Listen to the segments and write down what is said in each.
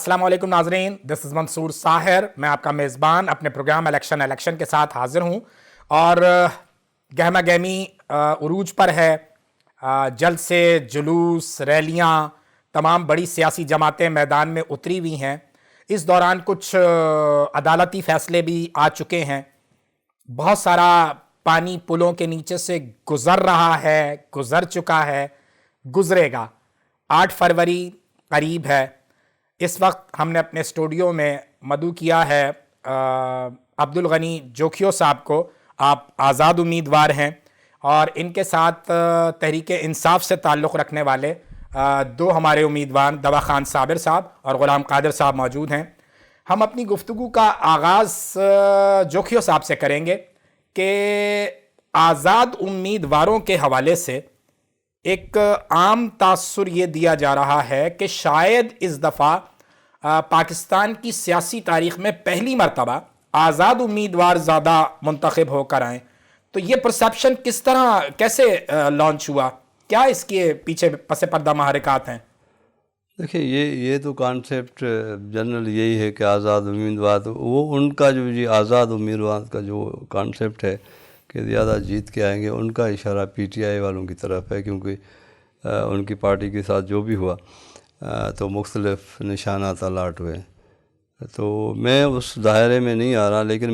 السلام علیکم ناظرین، دس از منصور ساحر. میں آپ کا میزبان اپنے پروگرام الیکشن کے ساتھ حاضر ہوں اور گہما گہمی عروج پر ہے. جلد سے جلوس، ریلیاں، تمام بڑی سیاسی جماعتیں میدان میں اتری ہوئی ہیں. اس دوران کچھ عدالتی فیصلے بھی آ چکے ہیں. بہت سارا پانی پلوں کے نیچے سے گزر رہا ہے، گزر چکا ہے، گزرے گا. 8 فروری قریب ہے. اس وقت ہم نے اپنے اسٹوڈیو میں مدعو کیا ہے عبدالغنی جوکھیو صاحب کو. آپ آزاد امیدوار ہیں اور ان کے ساتھ تحریک انصاف سے تعلق رکھنے والے 2 ہمارے امیدوار دوا خان صابر صاحب اور غلام قادر صاحب موجود ہیں. ہم اپنی گفتگو کا آغاز جوکھیو صاحب سے کریں گے کہ آزاد امیدواروں کے حوالے سے ایک عام تاثر یہ دیا جا رہا ہے کہ شاید اس دفعہ پاکستان کی سیاسی تاریخ میں پہلی مرتبہ آزاد امیدوار زیادہ منتخب ہو کر آئیں. تو یہ پرسیپشن کس طرح کیسے لانچ ہوا؟ کیا اس کے پیچھے پس پردہ محرکات ہیں؟ دیکھیں یہ تو کانسیپٹ جنرل یہی ہے کہ آزاد امیدوار، وہ ان کا جو آزاد امیدوار کا جو کانسیپٹ ہے کہ زیادہ جیت کے آئیں گے، ان کا اشارہ پی ٹی آئی والوں کی طرف ہے، کیونکہ ان کی پارٹی کے ساتھ جو بھی ہوا تو مختلف نشانات الاٹ ہوئے. تو میں اس دائرے میں نہیں آ رہا، لیکن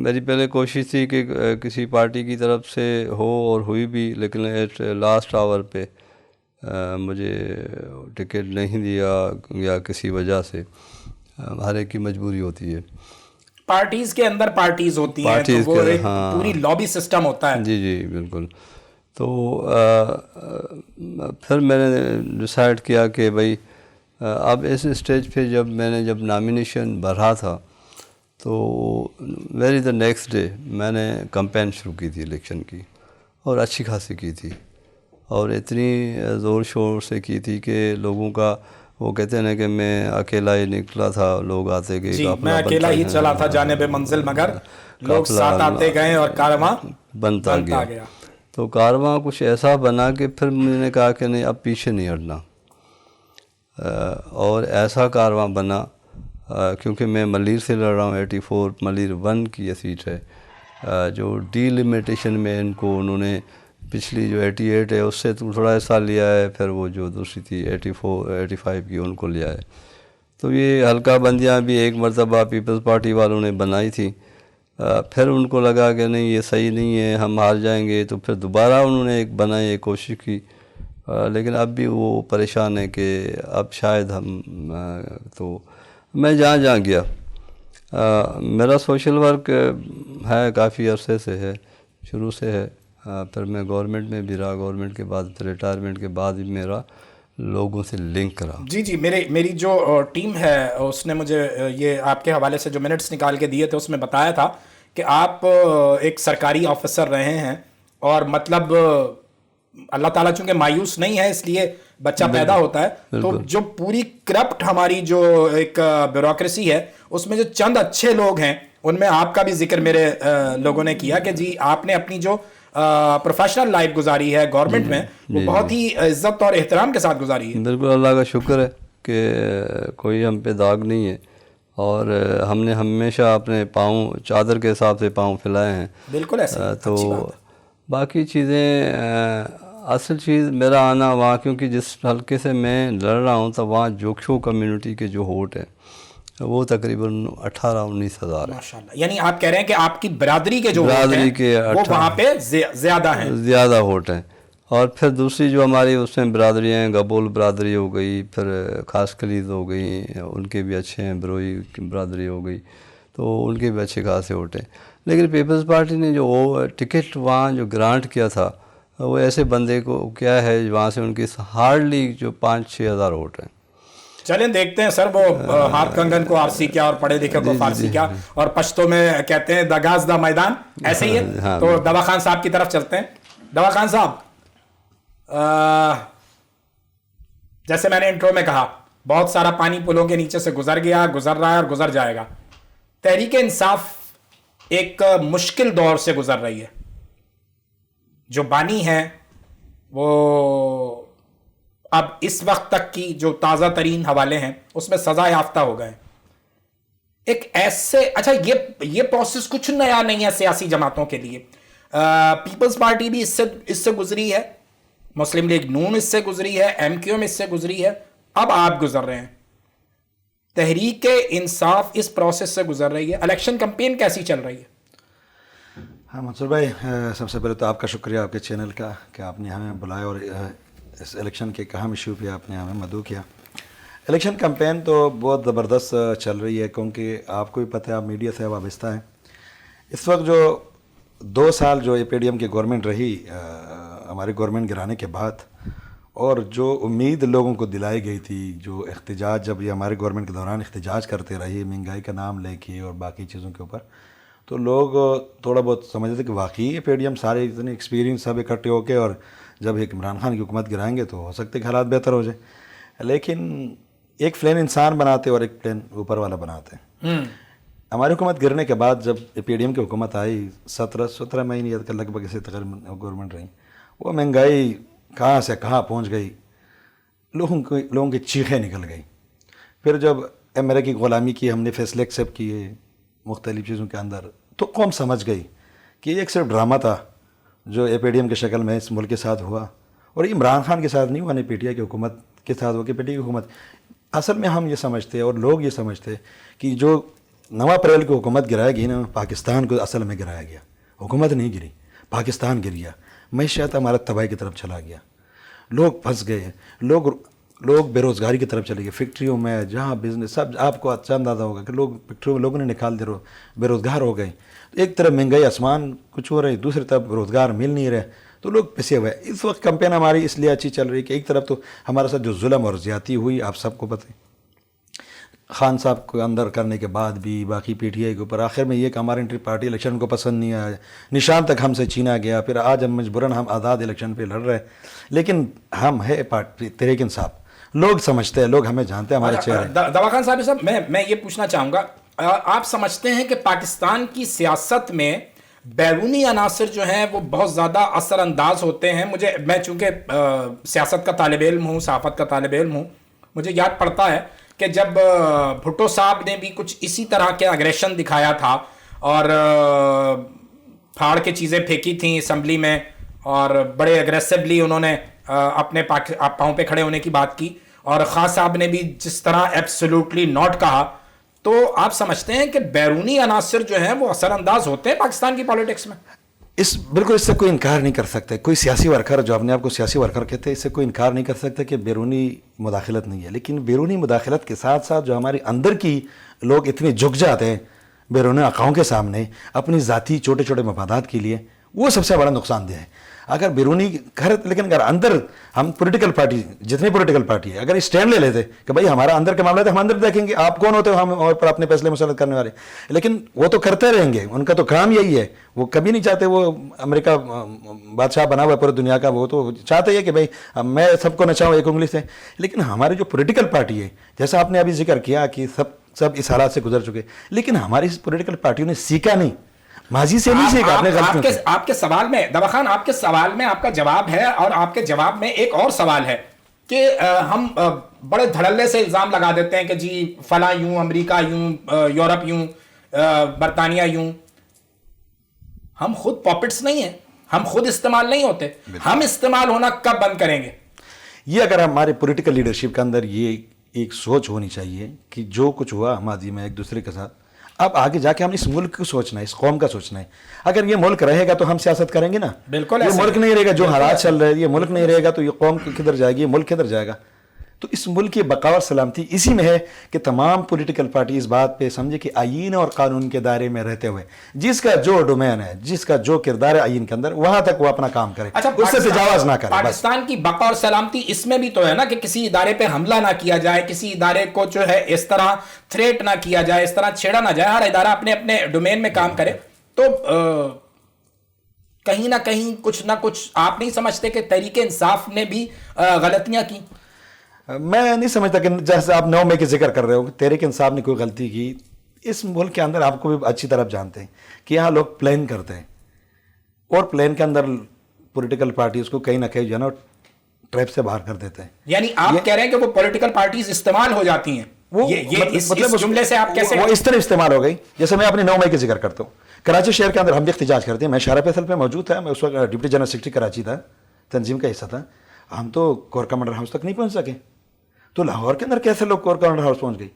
میری پہلے کوشش تھی کہ کسی پارٹی کی طرف سے ہو اور ہوئی بھی، لیکن ایٹ لاسٹ آور پہ مجھے ٹکٹ نہیں دیا یا کسی وجہ سے. ہر ایک کی مجبوری ہوتی ہے، پارٹیز کے اندر پارٹیز ہوتی ہیں تو وہ ایک پوری لابی سسٹم ہوتا ہے. جی بالکل. تو پھر میں نے ڈیسائیڈ کیا کہ بھائی اب اس اسٹیج پہ جب نامینیشن بھرا تھا تو ویری دا نیکسٹ ڈے میں نے کمپین شروع کی تھی الیکشن کی، اور اچھی خاصی کی تھی، اور اتنی زور شور سے کی تھی کہ لوگوں کا وہ کہتے ہیں نا کہ میں اکیلا ہی نکلا تھا، لوگ آتے گئے، جی میں اکیلا ہی چلا تھا جانب منزل، مگر لوگ ساتھ آتے گئے اور کارواں بنتا گیا. تو کارواں کچھ ایسا بنا کہ پھر میں نے کہا کہ نہیں، اب پیچھے نہیں ہٹنا. اور ایسا کارواں بنا کیونکہ میں ملیر سے لڑ رہا ہوں. 84 ملیر 1 کی یہ سیٹ ہے جو ڈی لمیٹیشن میں انہوں نے پچھلی جو 88 ہے اس سے تھوڑا حصہ لیا ہے، پھر وہ جو دوسری تھی 85 کی ان کو لیا ہے. تو یہ حلقہ بندیاں بھی ایک مرتبہ پیپلز پارٹی والوں نے بنائی تھی، پھر ان کو لگا کہ نہیں یہ صحیح نہیں ہے، ہم ہار جائیں گے، تو پھر دوبارہ انہوں نے ایک بنائی، ایک کوشش کی، لیکن اب بھی وہ پریشان ہے کہ اب شاید تو میں جہاں گیا میرا سوشل ورک ہے، کافی عرصے سے ہے، شروع سے ہے. پھر میں گورنمنٹ میں بھی رہا، گورنمنٹ کے بعد پھر ریٹائرمنٹ کے بعد بھی میرا لوگوں سے لنک رہا. جی میری جو ٹیم ہے اس نے مجھے یہ آپ کے حوالے سے جو منٹس نکال کے دیے تھے اس میں بتایا تھا کہ آپ ایک سرکاری آفیسر رہے ہیں، اور مطلب اللہ تعالیٰ چونکہ مایوس نہیں ہے اس لیے بچہ پیدا ہوتا ہے، تو جو پوری کرپٹ ہماری جو ایک بیوروکریسی ہے اس میں جو چند اچھے لوگ ہیں ان میں آپ کا بھی ذکر میرے لوگوں نے کیا کہ جی آپ نے اپنی جو پروفیشنل لائف گزاری ہے گورنمنٹ میں وہ بہت ہی عزت اور احترام کے ساتھ گزاری ہے. بالکل، اللہ کا شکر ہے کہ کوئی ہم پہ داغ نہیں ہے، اور ہم نے ہمیشہ اپنے پاؤں چادر کے حساب سے پاؤں پھیلائے ہیں. بالکل ایسا. تو باقی چیزیں اصل چیز میرا آنا وہاں، کیونکہ جس حلقے سے میں لڑ رہا ہوں تو وہاں جوکھیو کمیونٹی کے جو ووٹ ہیں وہ تقریباً 18-19 ہزار ہیں. ماشاءاللہ، یعنی آپ کہہ رہے ہیں کہ آپ کی برادری کے جو ووٹ ہیں وہ وہاں پہ زیادہ ووٹ ہیں. اور پھر دوسری جو ہماری اس میں برادریاں ہیں، گبول برادری ہو گئی، پھر خاص کلید ہو گئی، ان کے بھی اچھے ہیں، بروئی برادری ہو گئی، تو ان کے بھی اچھے خاصے ووٹ ہیں. لیکن پیپلز پارٹی نے جو وہ ٹکٹ وہاں جو گرانٹ کیا تھا وہ ایسے بندے کو کیا ہے وہاں سے ان کی ہارڈلی جو 5-6 ہزار ووٹ ہیں. چلیں دیکھتے ہیں سر، وہ ہاتھ کنگن کو آرسی کیا اور پڑھے لکھے کو فارسی کیا، اور پشتو میں کہتے ہیں دگاز دا میدان، ایسے ہی ہے. تو دوا خان صاحب کی طرف چلتے ہیں. دوا خان صاحب، جیسے میں نے انٹرو میں کہا بہت سارا پانی پلوں کے نیچے سے گزر گیا، گزر رہا ہے اور گزر جائے گا. تحریک انصاف ایک مشکل دور سے گزر رہی ہے. جو بانی ہیں وہ اب اس وقت تک کی جو تازہ ترین حوالے ہیں اس میں سزا یافتہ ہو گئے. ایک ایسے اچھا یہ پروسیس کچھ نیا نہیں ہے سیاسی جماعتوں کے لیے. پیپلز پارٹی بھی اس سے گزری ہے, مسلم لیگ نون اس سے گزری ہے, ایم کیو ایم اس سے گزری ہے, اب آپ گزر رہے ہیں. تحریک انصاف اس پروسیس سے گزر رہی ہے. الیکشن کمپین کیسی چل رہی ہے؟ ہاں منصور بھائی, سب سے پہلے تو آپ کا شکریہ آپ کے چینل کا کہ آپ نے ہمیں بلایا اور اس الیکشن کے اہم ایشو پہ آپ نے ہمیں مدعو کیا. الیکشن کمپین تو بہت زبردست چل رہی ہے, کیونکہ آپ کو بھی پتہ ہے آپ میڈیا سے وابستہ ہیں. اس وقت جو 2 سال جو اے پی ڈی ایم کی گورنمنٹ رہی, ہماری گورنمنٹ گرانے کے بعد, اور جو امید لوگوں کو دلائی گئی تھی, جو احتجاج جب یہ ہماری گورنمنٹ کے دوران احتجاج کرتے رہی مہنگائی کا نام لے کے اور باقی چیزوں کے اوپر, تو لوگ تھوڑا بہت سمجھتے تھے کہ واقعی اے پی ڈی ایم سارے اتنے ایکسپیرینس سب اکٹھے ہو کے اور جب ایک عمران خان کی حکومت گرائیں گے تو ہو سکتے کہ حالات بہتر ہو جائے. لیکن ایک پلین انسان بناتے اور ایک پلین اوپر والا بناتے ہیں. ہماری حکومت گرنے کے بعد جب اے پی ڈی ایم کی حکومت آئی 17 مہینے یا لگ بھگ اسے تقریباً گورنمنٹ رہی, وہ مہنگائی کہاں سے کہاں پہنچ گئی, لوگوں کی چیخیں نکل گئی. پھر جب ایم ایل اے کی غلامی کی ہم نے فیصلے ایکسیپٹ کیے مختلف چیزوں کے اندر, تو قوم سمجھ گئی کہ یہ ایک صرف ڈرامہ تھا جو اے پی ڈی ایم کی شکل میں اس ملک کے ساتھ ہوا, اور عمران خان کے ساتھ نہیں ہوا, پی ٹی آئی کی حکومت کے ساتھ ہوا کہ پی ٹی آئی کی حکومت. اصل میں ہم یہ سمجھتے اور لوگ یہ سمجھتے کہ جو 9 اپریل کو حکومت گرایا گئی نا, پاکستان کو اصل میں گرایا گیا, حکومت نہیں گری, پاکستان گر گیا, معیشت ہمارا تباہی کی طرف چلا گیا, لوگ پھنس گئے, لوگ بے روزگاری کی طرف چلے گئے. فیکٹریوں میں جہاں بزنس سب آپ کو اچھا اندازہ ہوگا کہ فیکٹریوں میں لوگوں نے نکال دے, بے روزگار ہو گئے. ایک طرف مہنگائی آسمان کچھ ہو رہی, دوسری طرف روزگار مل نہیں رہے, تو لوگ پسے ہوئے. اس وقت کمپین ہماری اس لیے اچھی چل رہی ہے کہ ایک طرف تو ہمارے ساتھ جو ظلم اور زیادتی ہوئی آپ سب کو پتہ ہے, خان صاحب کو اندر کرنے کے بعد بھی باقی پی ٹی آئی کے اوپر, آخر میں یہ کہ ہمارے انٹری پارٹی الیکشن کو پسند نہیں آیا, نشان تک ہم سے چھینا گیا. پھر آج ہم مجبوراً ہم آزاد الیکشن پہ لڑ رہے, لیکن ہم ہے پارٹی تحریک انصاف. لوگ سمجھتے ہیں, لوگ ہمیں جانتے ہیں, ہمارے چہرے. دوا خان صاحب میں یہ پوچھنا چاہوں گا, آپ سمجھتے ہیں کہ پاکستان کی سیاست میں بیرونی عناصر جو ہیں وہ بہت زیادہ اثر انداز ہوتے ہیں؟ میں چونکہ سیاست کا طالب علم ہوں, صحافت کا طالب علم ہوں, مجھے یاد پڑتا ہے کہ جب بھٹو صاحب نے بھی کچھ اسی طرح کے اگریشن دکھایا تھا اور پھاڑ کے چیزیں پھینکی تھیں اسمبلی میں, اور بڑے اگریسولی انہوں نے اپنے پاؤں پہ کھڑے ہونے کی بات کی, اور خان صاحب نے بھی جس طرح ایبسولوٹلی ناٹ کہا, تو آپ سمجھتے ہیں کہ بیرونی عناصر جو ہیں وہ اثر انداز ہوتے ہیں پاکستان کی پالیٹکس میں؟ بالکل اس سے کوئی انکار نہیں کر سکتے. کوئی سیاسی ورکر جو اپنے آپ کو سیاسی ورکر کہتے ہیں, اس سے کوئی انکار نہیں کر سکتا کہ بیرونی مداخلت نہیں ہے. لیکن بیرونی مداخلت کے ساتھ ساتھ جو ہمارے اندر کی لوگ اتنے جھک جاتے ہیں بیرونی آقاؤں کے سامنے اپنی ذاتی چھوٹے چھوٹے مفادات کے لیے, وہ سب سے بڑا نقصان دہ ہے. اگر بیرونی لیکن اگر اندر ہم پولیٹیکل پارٹی جتنی پولیٹیکل پارٹی ہے اگر اسٹینڈ لے لیتے کہ بھائی ہمارا اندر کے معاملات ہم اندر دیکھیں گے, آپ کون ہوتے ہو ہم اور پر اپنے فیصلے مسلط کرنے والے, لیکن وہ تو کرتے رہیں گے, ان کا تو کام یہی ہے, وہ کبھی نہیں چاہتے وہ امریکہ بادشاہ بنا ہوا ہے پورے دنیا کا, وہ تو چاہتے ہیں کہ بھائی میں سب کو نچاؤں ایک انگلی سے. لیکن ہماری جو پولیٹیکل پارٹی ہے, جیسا آپ نے ابھی ذکر کیا کہ سب اس حالات سے گزر چکے, لیکن ہماری پولیٹیکل پارٹیوں نے سیکھا نہیں, ماضی سے نہیں سیکھا اپنے غلطیوں سے. آپ کے سوال میں دوا خان, آپ کے سوال میں آپ کا جواب ہے, اور آپ کے جواب میں ایک اور سوال ہے کہ ہم بڑے دھڑلے سے الزام لگا دیتے ہیں کہ جی فلاں یوں, امریکہ یوں, یورپ یوں, برطانیہ یوں. ہم خود پاپٹس نہیں ہیں, ہم خود استعمال نہیں ہوتے, ہم استعمال ہونا کب بند کریں گے؟ یہ اگر ہمارے پولیٹیکل لیڈرشپ کے اندر یہ ایک سوچ ہونی چاہیے کہ جو کچھ ہوا ماضی میں ایک دوسرے کے ساتھ, اب آگے جا کے ہم اس ملک کو سوچنا ہے, اس قوم کا سوچنا ہے. اگر یہ ملک رہے گا تو ہم سیاست کریں گے نا. بالکل یہ ملک نہیں رہے گا, جو حالات چل رہے ہیں, یہ ملک نہیں رہے گا تو یہ قوم کدھر جائے گی, یہ ملک کدھر جائے گا. تو اس ملک کی بقا اور سلامتی اسی میں ہے کہ تمام پولیٹیکل پارٹی اس بات پہ سمجھے کہ آئین اور قانون کے دائرے میں رہتے ہوئے جس کا جو ڈومین ہے, جس کا جو کردار ہے آئین کے اندر, وہاں تک وہ اپنا کام کرے, اس سے تجاوز نہ کرے. پاکستان کی بقا اور سلامتی اس میں بھی تو ہے نا کہ کسی ادارے پہ حملہ نہ کیا جائے, کسی ادارے کو جو ہے اس طرح تھریٹ نہ کیا جائے, اس طرح چھیڑا نہ جائے, ہر ادارہ اپنے اپنے ڈومین میں کام کرے. تو کہیں نہ کہیں کچھ نہ کچھ آپ نہیں سمجھتے کہ تحریک انصاف نے بھی غلطیاں کی؟ میں نہیں سمجھتا کہ جیسے آپ 9 مئی کے ذکر کر رہے ہو تحریک انصاف نے کوئی غلطی کی. اس ملک کے اندر آپ کو بھی اچھی طرح جانتے ہیں کہ یہاں لوگ پلان کرتے ہیں, اور پلان کے اندر پولیٹیکل پارٹیز کو کہیں نہ کہیں جو ہے نا ٹریپ سے باہر کر دیتے ہیں. یعنی آپ کہہ رہے ہیں کہ وہ پولیٹیکل پارٹیز استعمال ہو جاتی ہیں, اس جملے سے آپ کیسے؟ وہ اس طرح استعمال ہو گئی جیسے میں اپنے 9 مئی کا ذکر کرتا ہوں. کراچی شہر کے اندر ہم بھی احتجاج کرتے ہیں. میں شارع فیصل پہ موجود تھا, میں اس وقت ڈپٹی جنرل سیکرٹری کراچی تھا, تنظیم کا حصہ تھا. ہم تو کور کمانڈر ہاؤس تک نہیں پہنچ سکے. تو لاہور کے اندر کیسے لوگ کور کمانڈر ہاؤس پہنچ گئی؟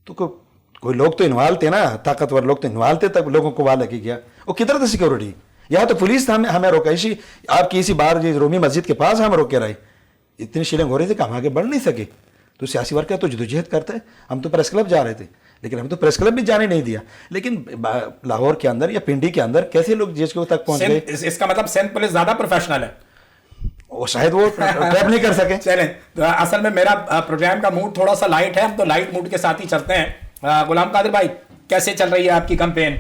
تو کوئی لوگ تو انوالو تھے نا, طاقتور لوگ تو انوالو تھے, تب لوگوں کو وہاں لے کے گیا. وہ کدھر تھا سیکورٹی؟ یہاں تو پولیس ہمیں روکا. اسی آپ کی اسی بار رومی مسجد کے پاس ہم روکے رہے. اتنی شیلنگ ہو رہی تھی کہ ہم آگے بڑھ نہیں سکے. تو سیاسی ورکر تو جدوجہد کرتے ہیں. ہم تو پریس کلب جا رہے تھے, لیکن ہم تو پریس کلب بھی جانے نہیں دیا. لیکن لاہور کے اندر یا پنڈی کے اندر کیسے لوگ جی ایس کے تک پہنچ گئے؟ اس کا مطلب سندھ پولیس زیادہ پروفیشنل ہے, وہ شاید وہ ٹریپ نہیں کر سکے. چلیں, اصل میں میرا پروگرام کا موڈ تھوڑا سا لائٹ ہے, ہم تو لائٹ موڈ کے ساتھ ہی چلتے ہیں. غلام قادر بھائی, کیسے چل رہی ہے آپ کی کمپین؟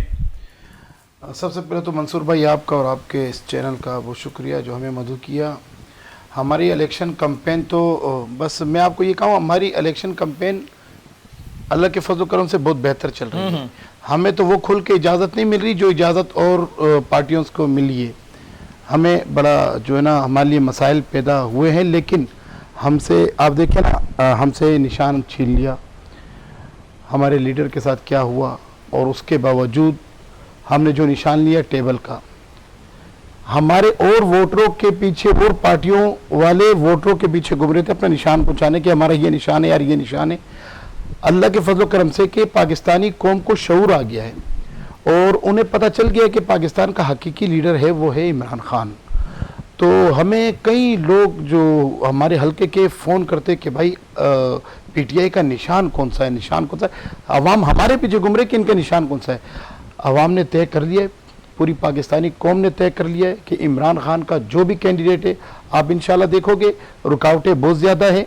سب سے پہلے تو منصور بھائی آپ کا اور آپ کے اس چینل کا بہت شکریہ جو ہمیں مدعو کیا. ہماری الیکشن کمپین تو بس میں آپ کو یہ کہوں, ہماری الیکشن کمپین اللہ کے فضل و کرم سے بہت بہتر چل رہی ہے. ہمیں تو وہ کھل کے اجازت نہیں مل رہی جو اجازت اور پارٹیوں کو ملی ہے. ہمیں بڑا جو ہے نا ہمارے لیے مسائل پیدا ہوئے ہیں, لیکن ہم سے آپ دیکھیں نا, ہم سے نشان چھین لیا. ہمارے لیڈر کے ساتھ کیا ہوا, اور اس کے باوجود ہم نے جو نشان لیا ٹیبل کا, ہمارے اور ووٹروں کے پیچھے اور پارٹیوں والے ووٹروں کے پیچھے گھوم رہے تھے اپنا نشان پہنچانے کے, ہمارا یہ نشان ہے یار, یہ نشان ہے. اللہ کے فضل و کرم سے کہ پاکستانی قوم کو شعور آ گیا ہے, اور انہیں پتہ چل گیا کہ پاکستان کا حقیقی لیڈر ہے وہ ہے عمران خان. تو ہمیں کئی لوگ جو ہمارے حلقے کے فون کرتے کہ بھائی پی ٹی آئی کا نشان کون سا ہے, نشان کون سا ہے. عوام ہمارے پیچھے گھوم رہے کہ ان کا نشان کون سا ہے. عوام نے طے کر لیا ہے, پوری پاکستانی قوم نے طے کر لیا ہے کہ عمران خان کا جو بھی کینڈیڈیٹ ہے, آپ انشاءاللہ دیکھو گے رکاوٹیں بہت زیادہ ہیں.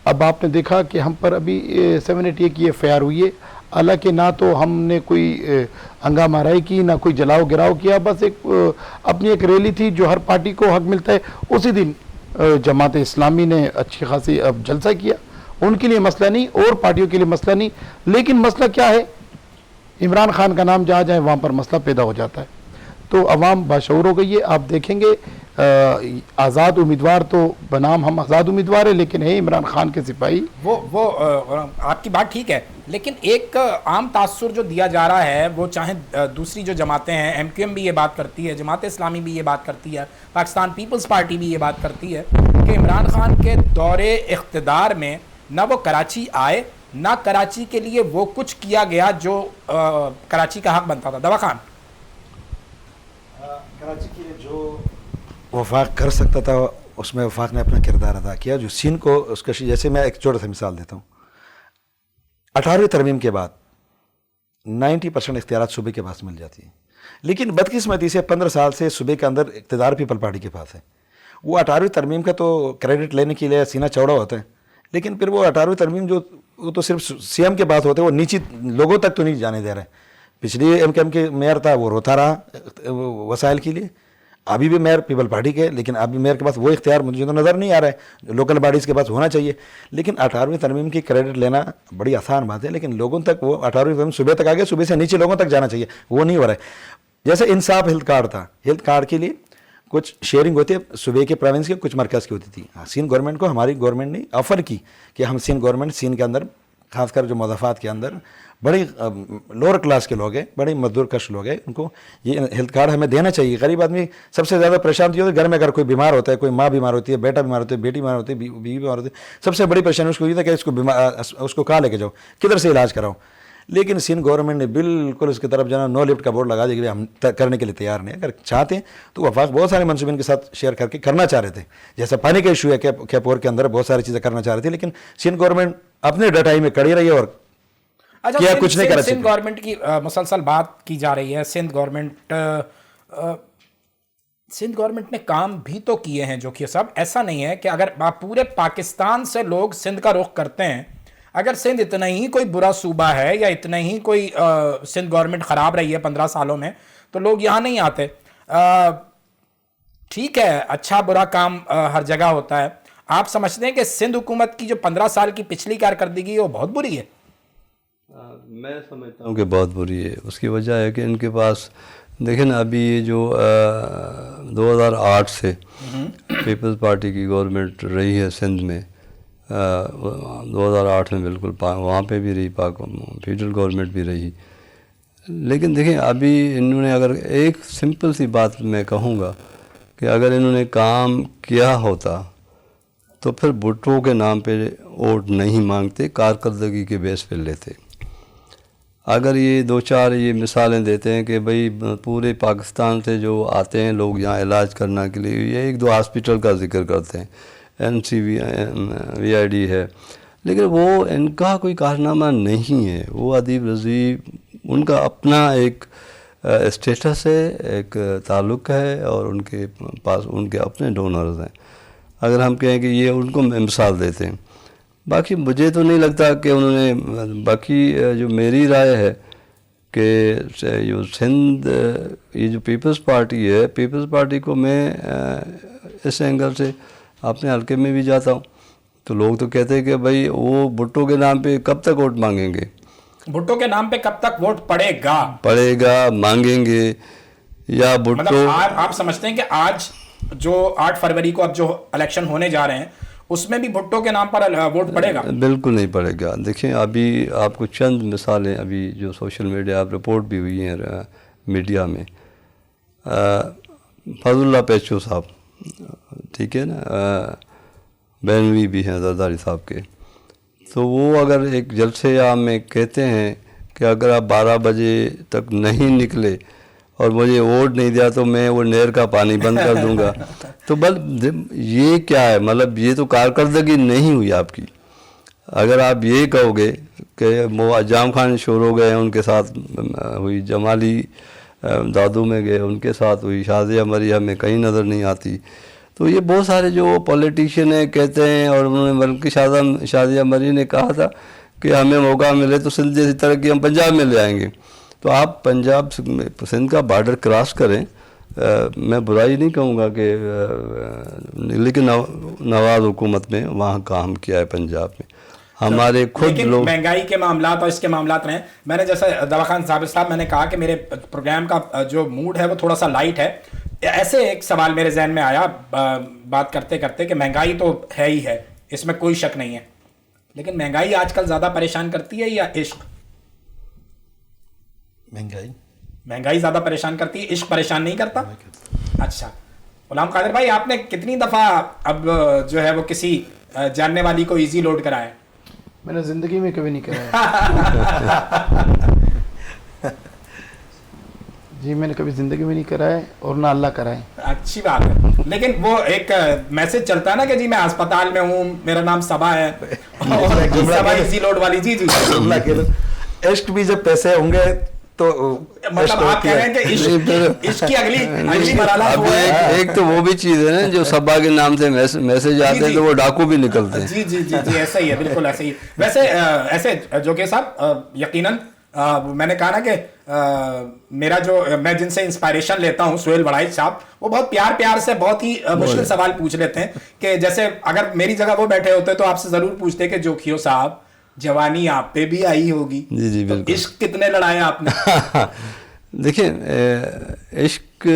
اب آپ نے دیکھا کہ ہم پر ابھی 788 کی ایف آئی آر ہوئی ہے, حالانکہ نہ تو ہم نے کوئی ہنگامہ آرائی کی, نہ کوئی جلاؤ گراؤ کیا, بس اپنی ایک ریلی تھی جو ہر پارٹی کو حق ملتا ہے. اسی دن جماعت اسلامی نے اچھی خاصی اب جلسہ کیا, ان کے لیے مسئلہ نہیں اور پارٹیوں کے لیے مسئلہ نہیں. لیکن مسئلہ کیا ہے, عمران خان کا نام جہاں جائے وہاں پر مسئلہ پیدا ہو جاتا ہے. تو عوام باشعور ہو گئی ہے. آپ دیکھیں گے آزاد امیدوار تو بنام ہم آزاد امیدوار ہیں, لیکن ہے عمران خان کے سپاہی. وہ آپ کی بات ٹھیک ہے, لیکن ایک عام تاثر جو دیا جا رہا ہے, وہ چاہے دوسری جو جماعتیں ہیں, ایم کیو ایم بھی یہ بات کرتی ہے, جماعت اسلامی بھی یہ بات کرتی ہے, پاکستان پیپلز پارٹی بھی یہ بات کرتی ہے کہ عمران خان کے دور اقتدار میں نہ وہ کراچی آئے, نہ کراچی کے لیے وہ کچھ کیا گیا جو کراچی کا حق بنتا تھا. دوا خان, کراچی کے لیے جو وفاق کر سکتا تھا اس میں وفاق نے اپنا کردار ادا کیا. جو سین کو اس کا, جیسے میں ایک چھوٹا سا مثال دیتا ہوں, 18ویں ترمیم کے بعد 90% اختیارات صوبے کے پاس مل جاتی ہیں, لیکن بدقسمتی سے 15 سال سے صوبے کے اندر اقتدار پیپل پارٹی کے پاس ہے. وہ 18ویں ترمیم کا تو کریڈٹ لینے کے لیے سینہ چوڑا ہوتا ہے, لیکن پھر وہ 18ویں ترمیم جو وہ تو صرف سی ایم کے پاس ہوتے ہیں, وہ نیچی لوگوں تک تو نہیں جانے دے رہے. پچھلی ایم کے ایم کے میئر تھا, وہ روتا رہا وسائل کے لیے. ابھی بھی میئر پیپل پارٹی کے, لیکن ابھی میئر کے پاس وہ اختیار مجھے تو نظر نہیں آ رہا ہے جو لوکل باڈیز کے پاس ہونا چاہیے. لیکن 18ویں ترمیم کی کریڈٹ لینا بڑی آسان بات ہے, لیکن لوگوں تک وہ 18ویں ترمیم صوبے تک آگے, صوبے سے نیچے لوگوں تک جانا چاہیے, وہ نہیں ہو رہا ہے. جیسے انصاف ہیلتھ کارڈ تھا, ہیلتھ کارڈ کے لیے کچھ شیئرنگ ہوتی ہے صوبے کے پروونس کے, کچھ مرکز کی ہوتی تھی. سین گورنمنٹ کو ہماری گورنمنٹ نے آفر کی کہ ہم سین گورنمنٹ سین کے اندر خاص کر جو مضافات کے اندر بڑی لوور کلاس کے لوگ ہیں, بڑے مزدور کش لوگ ہیں, ان کو یہ ہیلتھ کارڈ ہمیں دینا چاہیے. غریب آدمی سب سے زیادہ پریشان ہوتی ہے گھر میں, اگر کوئی بیمار ہوتا ہے, کوئی ماں بیمار ہوتی ہے, بیٹا بیمار ہوتا ہے, بیٹی بیمار ہوتی ہے, بیوی بیمار ہوتی ہے, سب سے بڑی پریشانی اس کو یہ تھا کہ اس کو کہاں لے کے جاؤ, کدھر سے علاج کراؤ. لیکن سندھ گورنمنٹ نے بالکل اس کی طرف جانا نو لفٹ کا بورڈ لگا دیا کہ ہم کرنے کے لیے تیار نہیں. اگر چاہتے ہیں تو وفاق بہت سارے منصوبے ان کے ساتھ شیئر کر کے کرنا چاہ رہے تھے, جیسا پانی کا ایشو ہے کیپور کے اندر بہت ساری چیزیں کرنا چاہ رہے تھے, لیکن سندھ گورنمنٹ اپنے ڈٹائی میں کڑی رہی ہے اور کیا کچھ نہیں کرا. سندھ گورنمنٹ کی مسلسل بات کی جا رہی ہے. سندھ گورنمنٹ نے کام بھی تو کیے ہیں جو کہ سب, ایسا نہیں ہے کہ اگر پورے پاکستان سے لوگ سندھ کا رخ کرتے ہیں, اگر سندھ اتنا ہی کوئی برا صوبہ ہے یا اتنا ہی کوئی سندھ گورنمنٹ خراب رہی ہے 15 سالوں میں, تو لوگ یہاں نہیں آتے. ٹھیک ہے, اچھا برا کام ہر جگہ ہوتا ہے. آپ سمجھتے ہیں کہ سندھ حکومت کی جو 15 سال کی پچھلی کارکردگی وہ بہت بری ہے؟ میں سمجھتا ہوں کہ بہت بری ہے. اس کی وجہ ہے کہ ان کے پاس دیکھیں نا ابھی یہ جو 2008 سے پیپلز پارٹی کی گورنمنٹ رہی ہے سندھ میں، 2008 میں بالکل وہاں پہ بھی رہی، فیڈرل گورنمنٹ بھی رہی، لیکن دیکھیں ابھی انہوں نے اگر ایک سمپل سی بات میں کہوں گا کہ اگر انہوں نے کام کیا ہوتا تو پھر بھٹو کے نام پہ ووٹ نہیں مانگتے، کارکردگی کے بیس پہ لیتے۔ اگر یہ 2-4 یہ مثالیں دیتے ہیں کہ بھئی پورے پاکستان سے جو آتے ہیں لوگ یہاں علاج کرنے کے لیے، یہ 1-2 ہاسپٹل کا ذکر کرتے ہیں، NCVID ہے، لیکن وہ ان کا کوئی کارنامہ نہیں ہے۔ وہ ادیب رضوی ان کا اپنا ایک اسٹیٹس ہے، ایک تعلق ہے، اور ان کے پاس ان کے اپنے ڈونرز ہیں۔ اگر ہم کہیں کہ یہ ان کو مثال دیتے ہیں، باقی مجھے تو نہیں لگتا کہ انہوں نے، باقی جو میری رائے ہے کہ جو سندھ یہ جو پیپلز پارٹی ہے، پیپلز پارٹی کو میں اس اینگل سے اپنے حلقے میں بھی جاتا ہوں تو لوگ تو کہتے ہیں کہ بھئی وہ بھٹو کے نام پہ کب تک ووٹ مانگیں گے، بھٹو کے نام پہ کب تک ووٹ پڑے گا مانگیں گے، یا بھٹو مطلب آپ سمجھتے ہیں کہ آج جو 8 فروری کو اب جو الیکشن ہونے جا رہے ہیں اس میں بھی بھٹو کے نام پر ووٹ پڑے گا؟ بالکل نہیں پڑے گا۔ دیکھیں ابھی آپ کو چند مثالیں ابھی جو سوشل میڈیا رپورٹ بھی ہوئی ہیں میڈیا میں، فضل اللہ پیچو صاحب، ٹھیک ہے نا، بینوی بھی ہیں زرداری صاحب کے، تو وہ اگر ایک جلسے عام میں کہتے ہیں کہ اگر آپ 12 بجے تک نہیں نکلے اور مجھے ووٹ نہیں دیا تو میں وہ نہر کا پانی بند کر دوں گا، تو یہ کیا ہے؟ مطلب یہ تو کارکردگی نہیں ہوئی آپ کی۔ اگر آپ یہ کہو گے کہ جام خان شور ہو گئے، ان کے ساتھ ہوئی، جمالی دادو میں گئے، ان کے ساتھ ہوئی، شازیہ مریم میں کہیں نظر نہیں آتی، تو یہ بہت سارے جو پولیٹیشین ہیں کہتے ہیں، اور انہوں نے بلکہ شازیہ مریم نے کہا تھا کہ ہمیں موقع ملے تو سندھ جیسی ترقی ہم پنجاب میں لے آئیں گے، تو آپ پنجاب سندھ کا بارڈر کراس کریں، میں برائی نہیں کہوں گا کہ، لیکن نواز حکومت میں وہاں کام کیا ہے پنجاب میں، ہمارے خود لوگ۔ مہنگائی کے معاملات اور اس کے معاملات رہے، میں نے جیسے دوا خان صاحب میں نے کہا کہ میرے پروگرام کا جو موڈ ہے وہ تھوڑا سا لائٹ ہے، ایسے ایک سوال میرے ذہن میں آیا بات کرتے کرتے کہ مہنگائی تو ہے ہی ہے، اس میں کوئی شک نہیں ہے، لیکن مہنگائی آج کل زیادہ پریشان کرتی ہے یا عشق؟ مہنگائی زیادہ پریشان کرتی ہے، عشق پریشان نہیں کرتا؟ اچھا غلام قادر بھائی، آپ نے کتنی دفعہ اب جو ہے وہ کسی جاننے والی کو ایزی لوڈ کرایا؟ میں نے زندگی میں کبھی نہیں کرایا جی، میں نے کبھی زندگی میں نہیں کرایا اور نہ اللہ کرائے۔ اچھی بات ہے، لیکن وہ ایک میسج چلتا ہے نا کہ جی میں اسپتال میں ہوں، میرا نام صبا ہے، صبا ایزی لوڈ والی۔ جی جی، عشق بھی جب پیسے ہوں گے تو مطلب آپ کہہ رہے ہیں کہ عشق کی اگلی مرحلہ ایک تو وہ بھی چیز ہے نا جو صبا کے نام سے میسج آتے ہیں تو وہ ڈاکو بھی نکلتے ہیں۔ جی جی جی جی، ایسا ہی ہے، بالکل ایسا ہی۔ ویسے ایسے جوکے صاحب، یقیناً میں نے کہا نا کہ میرا جو میں جن سے انسپائریشن لیتا ہوں، سہیل وڑائچ صاحب، وہ بہت پیار سے بہت ہی مشکل سوال پوچھ لیتے ہیں کہ جیسے اگر میری جگہ وہ بیٹھے ہوتے تو آپ سے ضرور پوچھتے کہ جوکھیو صاحب جوانی آپ پہ بھی آئی ہوگی، جی جی بالکل، عشق کتنے لڑائے آپ نے؟ دیکھیں عشق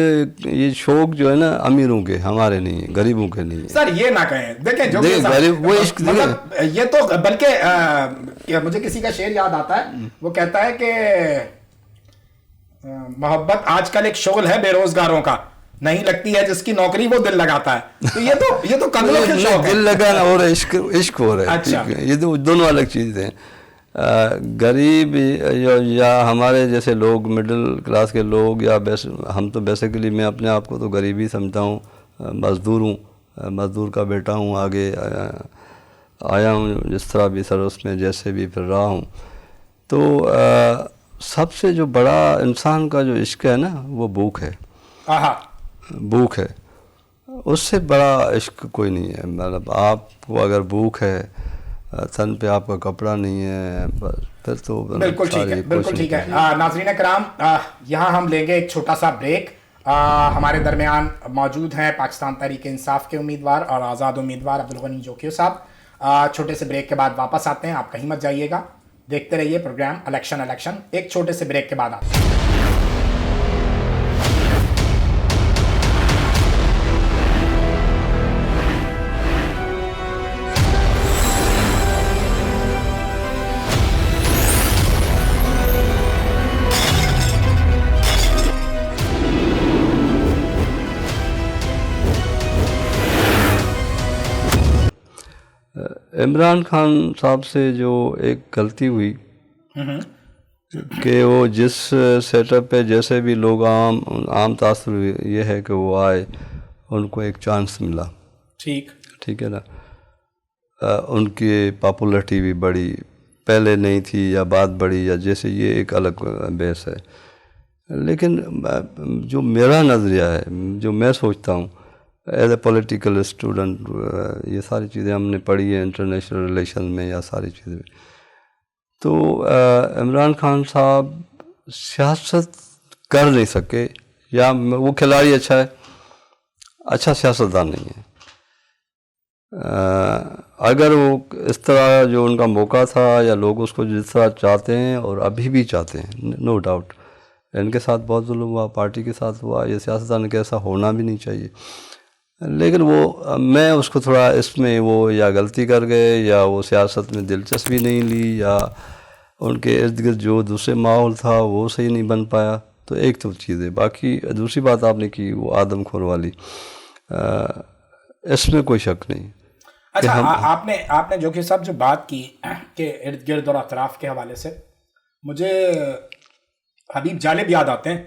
یہ شوق جو ہے نا امیروں کے، ہمارے نہیں ہے، غریبوں کے نہیں ہے۔ سر یہ نہ کہیں، دیکھیں جو وہ عشق مطلب یہ تو، بلکہ مجھے کسی کا شعر یاد آتا ہے، وہ کہتا ہے کہ محبت آج کل ایک شغل ہے بے روزگاروں کا، نہیں لگتی ہے جس کی نوکری وہ دل لگاتا ہے، تو یہ تو کنگلوں کے شوق ہے۔ دل لگانا اور عشق ہو رہا ہے، یہ تو دونوں الگ چیزیں ہیں۔ غریب یا ہمارے جیسے لوگ، مڈل کلاس کے لوگ، یا ہم تو بیسیکلی میں اپنے آپ کو تو غریب ہی سمجھتا ہوں، مزدور ہوں، مزدور کا بیٹا ہوں، آگے آیا ہوں جس طرح بھی سروس میں جیسے بھی پھر رہا ہوں، تو سب سے جو بڑا انسان کا جو عشق ہے نا وہ بھوک ہے، بھوک ہے، اس سے بڑا عشق کوئی نہیں ہے۔ مطلب آپ کو اگر بھوک ہے، تن پہ آپ کا کپڑا نہیں ہے، پھر تو بالکل ٹھیک ہے، بالکل ٹھیک ہے۔ ناظرین کرام، یہاں ہم لیں گے ایک چھوٹا سا بریک۔ ہمارے درمیان موجود ہیں پاکستان تحریک انصاف کے امیدوار اور آزاد امیدوار عبدالغنی جوکھیو صاحب۔ چھوٹے سے بریک کے بعد واپس آتے ہیں، آپ کہیں مت جائیے گا، دیکھتے رہیے پروگرام الیکشن، ایک چھوٹے سے بریک کے بعد آتے ہیں۔ عمران خان صاحب سے جو ایک غلطی ہوئی کہ وہ جس سیٹ اپ پہ جیسے بھی لوگ عام تاثر یہ ہے کہ وہ آئے، ان کو ایک چانس ملا، ٹھیک ہے نا، ان کی پاپولرٹی بھی بڑی، پہلے نہیں تھی یا بات بڑی، یا جیسے یہ ایک الگ بیس ہے. لیکن جو میرا نظریہ ہے، جو میں سوچتا ہوں ایز اے پولیٹیکل اسٹوڈنٹ، یہ ساری چیزیں ہم نے پڑھی ہیں انٹرنیشنل ریلیشن میں یا ساری چیزیں، تو عمران خان صاحب سیاست کر نہیں سکے، یا وہ کھلاڑی اچھا ہے، اچھا سیاستدان نہیں ہے. اگر وہ اس طرح جو ان کا موقع تھا یا لوگ اس کو جس طرح چاہتے ہیں اور ابھی بھی چاہتے ہیں، نو ڈاؤٹ ان کے ساتھ بہت ظلم ہوا، پارٹی کے ساتھ ہوا، یہ سیاستدان کے ایسا ہونا بھی نہیں چاہیے. لیکن وہ میں اس کو تھوڑا اس میں وہ یا غلطی کر گئے، یا وہ سیاست میں دلچسپی نہیں لی، یا ان کے ارد گرد جو دوسرے ماحول تھا وہ صحیح نہیں بن پایا. تو ایک تو چیز ہے. باقی دوسری بات آپ نے کی وہ آدم خور والی، اس میں کوئی شک نہیں. اچھا، آپ نے جو کہ صاحب جو بات کی کہ ارد گرد اور اطراف کے حوالے سے، مجھے حبیب جالب یاد آتے ہیں.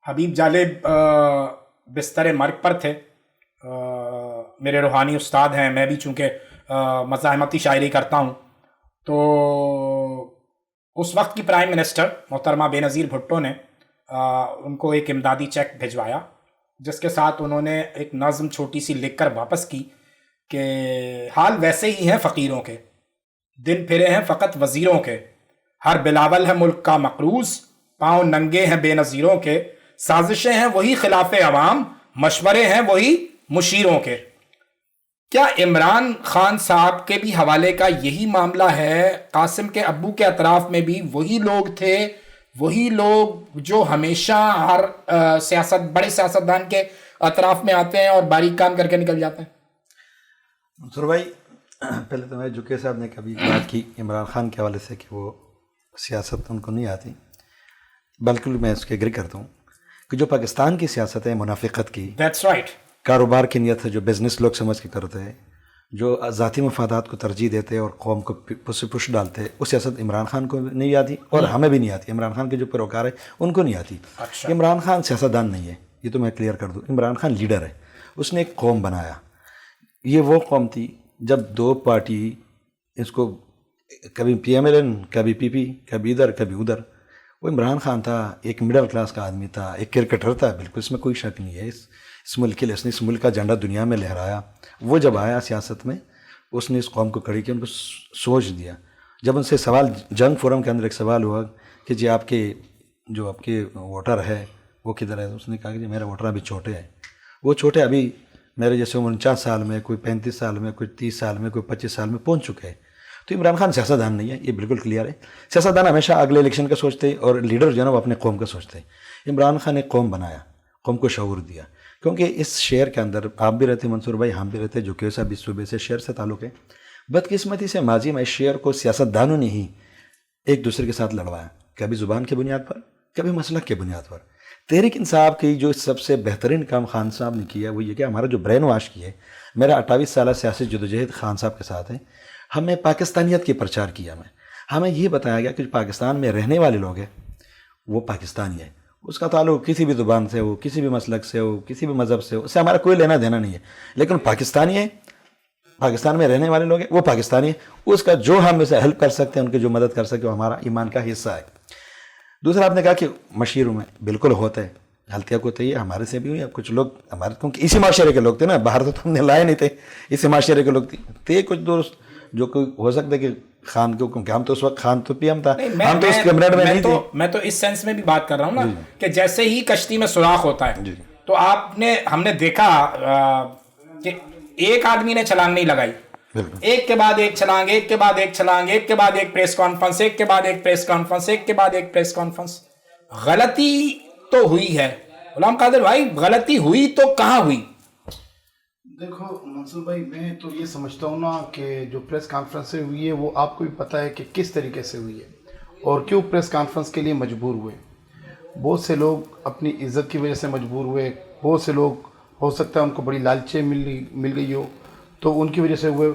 حبیب جالب بستر مرگ پر تھے، میرے روحانی استاد ہیں. میں بھی چونکہ مزاحمتی شاعری کرتا ہوں، تو اس وقت کی پرائم منسٹر محترمہ بے نظیر بھٹو نے ان کو ایک امدادی چیک بھجوایا، جس کے ساتھ انہوں نے ایک نظم چھوٹی سی لکھ کر واپس کی کہ حال ویسے ہی ہیں فقیروں کے، دن پھرے ہیں فقط وزیروں کے، ہر بلاول ہے ملک کا مقروض، پاؤں ننگے ہیں بے نظیروں کے، سازشیں ہیں وہی خلاف عوام، مشورے ہیں وہی مشیروں کے. کیا عمران خان صاحب کے بھی حوالے کا یہی معاملہ ہے؟ قاسم کے ابو کے اطراف میں بھی وہی لوگ تھے، وہی لوگ جو ہمیشہ ہر بڑے سیاستدان کے اطراف میں آتے ہیں اور باریک کام کر کے نکل جاتے ہیں؟ منصور بھائی، پہلے تو میں جوکے صاحب نے کبھی بات کی عمران خان کے حوالے سے کہ وہ سیاست ان کو نہیں آتی، بلکہ میں اس کے ایگری کرتا ہوں کہ جو پاکستان کی سیاست ہے منافقت کی، That's right. کاروبار کی نیت ہے، جو بزنس لوگ سمجھ کے کرتے ہیں، جو ذاتی مفادات کو ترجیح دیتے ہیں اور قوم کو پش ڈالتے ہیں، وہ سیاست عمران خان کو نہیں آتی اور ہمیں بھی نہیں آتی. عمران خان کے جو پیروکار ہیں ان کو نہیں آتی. عمران خان سیاستدان نہیں ہے، یہ تو میں کلیئر کر دوں. عمران خان لیڈر ہے. اس نے ایک قوم بنایا. یہ وہ قوم تھی جب دو پارٹی اس کو کبھی پی ایم ایل این، کبھی پی پی، کبھی ادھر کبھی ادھر. وہ عمران خان تھا، ایک مڈل کلاس کا آدمی تھا، ایک کرکٹر تھا، بالکل اس میں کوئی شک نہیں ہے. اس ملک کے لیے اس نے اس ملک کا جھنڈا دنیا میں لہرایا. وہ جب آیا سیاست میں، اس نے اس قوم کو کھڑی کیا، ان کو سوچ دیا. جب ان سے سوال جنگ فورم کے اندر ایک سوال ہوا کہ جی آپ کے جو آپ کے ووٹر ہے وہ کدھر ہے، اس نے کہا کہ جی میرے ووٹر ابھی چھوٹے ہیں. وہ چھوٹے ابھی میرے جیسے 49 سال میں، کوئی 35 سال میں، کوئی 30 سال میں، کوئی 25 سال میں پہنچ چکے ہیں. تو عمران خان سیاستدان نہیں ہے، یہ بالکل کلیئر ہے. سیاستدان ہمیشہ اگلے الیکشن کا سوچتے ہیں، اور لیڈر جو ہے نا وہ اپنے قوم کا سوچتے ہیں. عمران خان نے قوم بنایا، قوم کو شعور دیا. کیونکہ اس شہر کے اندر آپ بھی رہتے منصور بھائی، ہم بھی رہتے، جو کہ صاحب اس صوبے سے شہر سے تعلق ہے. بدقسمتی سے ماضی میں اس شہر کو سیاستدانوں نے ہی ایک دوسرے کے ساتھ لڑوایا، کبھی زبان کے بنیاد پر، کبھی مسلک کے بنیاد پر. تحریک انصاف کی جو سب سے بہترین کام خان صاحب نے کیا وہ یہ کہ ہمارا جو برین واش کیا ہے، میرا 28 سالہ سیاسی جدوجہد خان صاحب کے ساتھ ہے. ہمیں پاکستانیت کی پرچار کیا. ہمیں یہ بتایا گیا کہ پاکستان میں رہنے والے لوگ ہیں وہ پاکستانی ہے. اس کا تعلق کسی بھی زبان سے ہو، کسی بھی مسلک سے ہو، کسی بھی مذہب سے ہو، اس سے ہمارا کوئی لینا دینا نہیں ہے. لیکن پاکستانی ہے، پاکستان میں رہنے والے لوگ ہیں، وہ پاکستانی ہے. اس کا جو ہم اسے ہیلپ کر سکتے ہیں، ان کی جو مدد کر سکتے ہیں، وہ ہمارا ایمان کا حصہ ہے. دوسرا آپ نے کہا کہ مشیروں میں بالکل ہوتا ہے، غلطیاں کو ہوتی ہے، ہمارے سے بھی ہوئی. اب کچھ لوگ ہمارے کیونکہ اسی معاشرے کے لوگ تھے نا، باہر تو ہم نے لائے نہیں تھے، اسی معاشرے کے لوگ تھے. کچھ دوست جو کوئی ہو سکتا ہے کہ خان کو، کیونکہ ہم تو اس وقت خان تو پی ایم تھا، ہم تو اس کیبنٹ میں نہیں تھے. میں تو اس سینس میں بھی بات کر رہا ہوں نا کہ جیسے ہی کشتی میں سوراخ ہوتا ہے تو ہم نے دیکھا کہ ایک آدمی نے چھلانگ نہیں لگائی، ایک کے بعد ایک چھلانگ، ایک کے بعد ایک چھلانگ، ایک کے بعد ایک پریس کانفرنس، ایک کے بعد ایک پریس کانفرنس، ایک کے بعد ایک پریس کانفرنس. غلطی تو ہوئی ہے غلام قادر بھائی، غلطی ہوئی تو کہاں ہوئی؟ دیکھو منصور بھائی، میں تو یہ سمجھتا ہوں نا کہ جو پریس کانفرنس ہوئی ہے وہ آپ کو بھی پتہ ہے کہ کس طریقے سے ہوئی ہے اور کیوں پریس کانفرنس کے لیے مجبور ہوئے. بہت سے لوگ اپنی عزت کی وجہ سے مجبور ہوئے، بہت سے لوگ ہو سکتا ہے ان کو بڑی لالچیں مل گئی ہو تو ان کی وجہ سے ہوئے.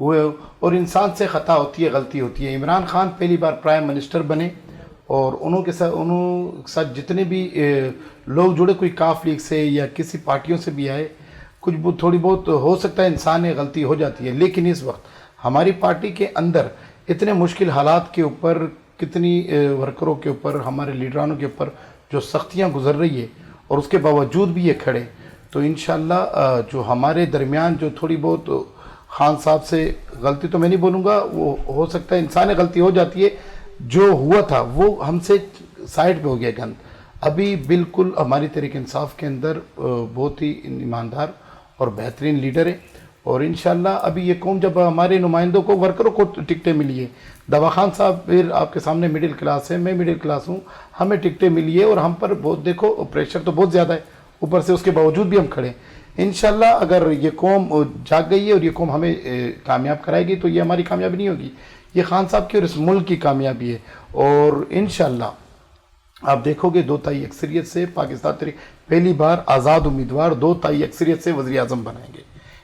وہ اور انسان سے خطا ہوتی ہے, غلطی ہوتی ہے. عمران خان پہلی بار پرائم منسٹر بنے اور انہوں کے ساتھ جتنے بھی لوگ جڑے, کوئی کاف لیگ سے یا کسی پارٹیوں سے بھی آئے, کچھ تھوڑی بہت ہو سکتا ہے انسان غلطی ہو جاتی ہے. لیکن اس وقت ہماری پارٹی کے اندر اتنے مشکل حالات کے اوپر, کتنی ورکروں کے اوپر, ہمارے لیڈرانوں کے اوپر جو سختیاں گزر رہی ہے اور اس کے باوجود بھی یہ کھڑے, تو انشاءاللہ جو ہمارے درمیان جو تھوڑی بہت خان صاحب سے غلطی تو میں نہیں بولوں گا, وہ ہو سکتا ہے انسان غلطی ہو جاتی ہے, جو ہوا تھا وہ ہم سے سائڈ پہ ہو گیا گند. ابھی بالکل ہماری تحریک انصاف کے اندر بہت ہی ایماندار اور بہترین لیڈر ہے, اور انشاءاللہ ابھی یہ قوم جب ہمارے نمائندوں کو, ورکروں کو ٹکٹیں ملی ہے, دوا خان صاحب پھر آپ کے سامنے مڈل کلاس ہے, میں مڈل کلاس ہوں, ہمیں ٹکٹیں ملی ہے اور ہم پر بہت, دیکھو پریشر تو بہت زیادہ ہے اوپر سے, اس کے باوجود بھی ہم کھڑے. انشاءاللہ اگر یہ قوم جاگ گئی ہے اور یہ قوم ہمیں کامیاب کرائے گی تو یہ ہماری کامیابی نہیں ہوگی, یہ خان صاحب کی اور اس ملک کی کامیابی ہے. اور انشاءاللہ آپ دیکھو گے 2/3 اکثریت سے پاکستان تحریک پہلی بار آزاد امیدوار 2/3 اکثریت سے وزیر اعظم بنائیں گے.